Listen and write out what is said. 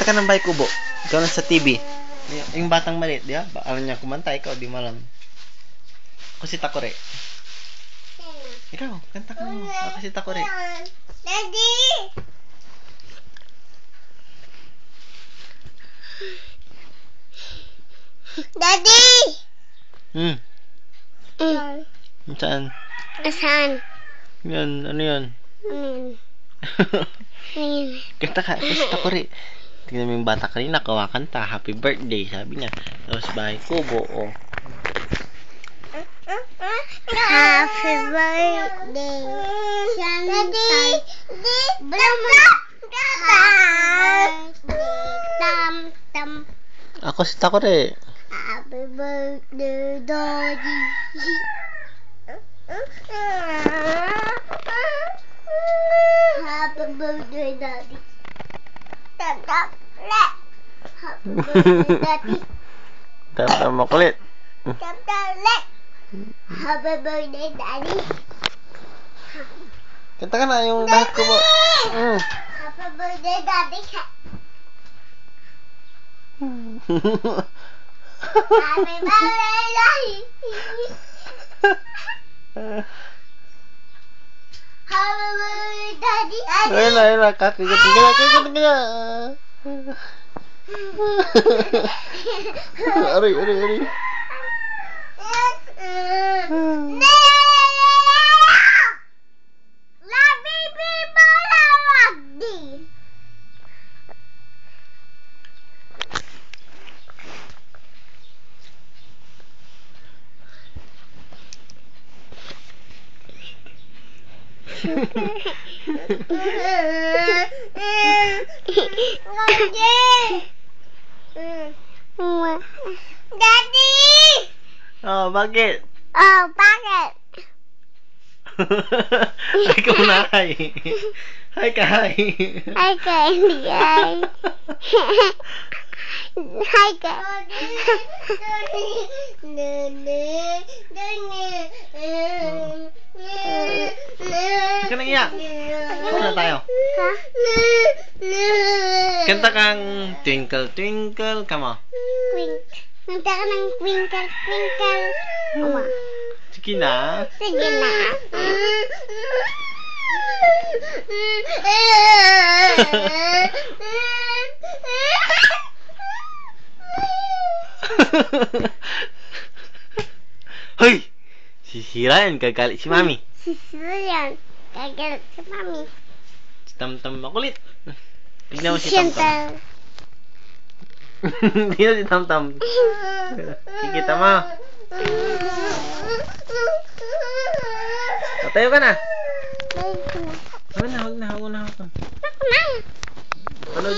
ka ng Bay Kubo. Ikaw lang sa TV. Yung batang maliit, di ba? Alam niya kumanta, ikaw, di mo alam. Ako si Takore. Ikaw, kanta ka mo. Ako si Takore. Daddy! Daddy! Saan? Saan? Yan, ano yan? Kanta ka, ako si Takore. Tingnan mo yung bata kanina, kawakanta. Happy birthday, sabi niya. Tapos Bay Kubo, oh. Happy birthday. Daddy! Tam. Ako si Takore. Happy birthday, Daddy. Happy birthday, Daddy. Happy birthday, Daddy. Tama makulit. Happy birthday, Daddy. Kanta ka na yung Bay Kubo. Happy birthday, Daddy. Happy birthday, Daddy. Happy birthday, Daddy. Ayun na, kakagat ka. Aray. Daddy! Oh, bakit? Oh, bakit? Hi ka muna, hi. Hi ka, hi. Hi, Candy. Hi. Hi, Huwag ka nang iyak. Saan na tayo? Ha? Kanta kang Twinkle Twinkle, come on. Kanta ka ng Twinkle Twinkle. Uma. Sige na. Sige na. Hoy! Sisirain, gagalit si Mami. Sisirain, gagalit si Mami. Si Tamtam makulit. Tignan mo si Tamtam. Tignan si Tamtam. Kikita mo. Tayo ka na. Huwag na. Ano?